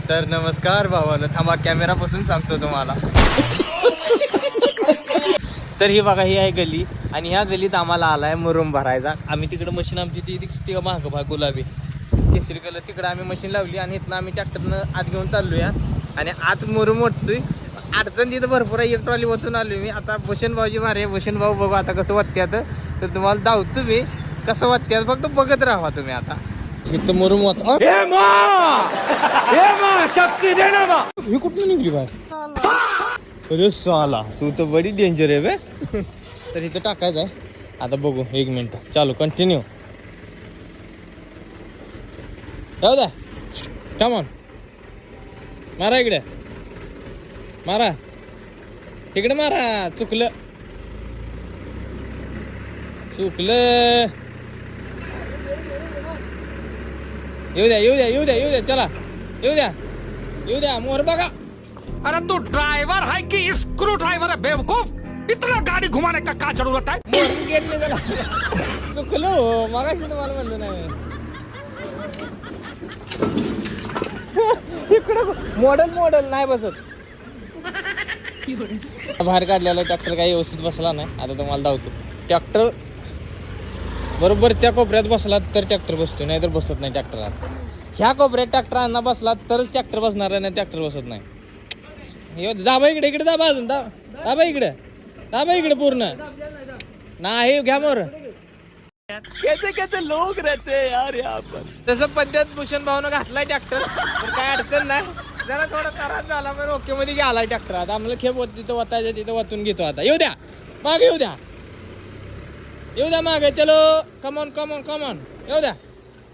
तर नमस्कार भावानं, थांबा कॅमेरापासून सांगतो तुम्हाला. तर ही बघा, ही आहे गली आणि ह्या गलीत आम्हाला आलाय मुरुम भरायचा. आम्ही तिकडे मशीन आमची ती दिसते का महाग भाग गुलाबी केसरी कलर, तिकडे आम्ही मशीन लावली आणि इथनं आम्ही ट्रॅक्टरनं आत घेऊन चाललोया आणि आत मुरुम ओढतोय. अडचण तिथं भरपूर आहे, एक ट्रॉली वाचून आलोय मी. आता भूषण भाऊजी भारी आहे, भूषण भाऊ बघू आता कसं वाटत्यात, तर तुम्हाला धावतो मी कसं वाटत्यात, फक्त बघत राहा तुम्ही. आता इथं मुरुम वाच शक्ती दे ना बा. ही कुठून निघली बाय? अरे साला, तू तर बडी डेंजर आहे बे. तर इथं टाकायचं आहे. आता बघू, एक मिनिट चालू, कंटिन्यू जाऊ द्या. कम ऑन, मारा इकडे, मारा इकडे, मारा. चुकलं चुकलं. येऊ द्या येऊ द्या येऊ द्या येऊ द्या, चला येऊ द्या येऊ द्या. मोर बघा. अरे तू ड्राइवर है कि स्क्रू ड्राइवर है बेवकूफ? इतना गाड़ी घुमाने का क्या जरूरत है? मोर गेट निघाला. चुकलं हो, मगाशी तुम्हाला म्हणलं नाही. इकडं मॉडेल नाही बसत. बाहेर काढलेला ट्रॅक्टर काही व्यवस्थित बसला नाही. आता तुम्हाला धावतो. ट्रॅक्टर बरोबर त्या कोपऱ्यात बसला तर ट्रॅक्टर बसतो, नाही तर बसत नाही ट्रॅक्टरात. ह्या कोपऱ्यात ट्रॅक्टर आणा बसला तरच ट्रॅक्टर बसणार आहे, नाही ट्रॅक्टर बसत नाही. दाबा इकडे, इकडे दाबा, अजून दाबा इकडे, दाबा इकडे पूर्ण नाही. घ्या मोर. कैसे कैसे लोग रहते हैं यार यहाँ पर. तसं पद्धत भूषण भाऊनं घातलाय ट्रॅक्टर, तर काय अडचण नाही. जरा थोडा त्रास झाला पण ओके मध्ये गेलाय ट्रॅक्टर. आता आम्हाला खेप होत तिथं वतायचं, तिथं वतून घेतो. आता येऊ द्या मागे, येऊ द्या येऊ द्या मागे. चलो कमॉन कमॉन कमॉन, येऊ द्या.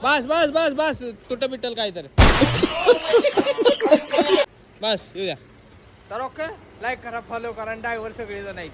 बस बस बस बस, तुटं बिटल काय तर. बस येऊ द्या. तर ओके, लाईक करा, फॉलो करा, ड्रायव्हर सगळे जण आहे.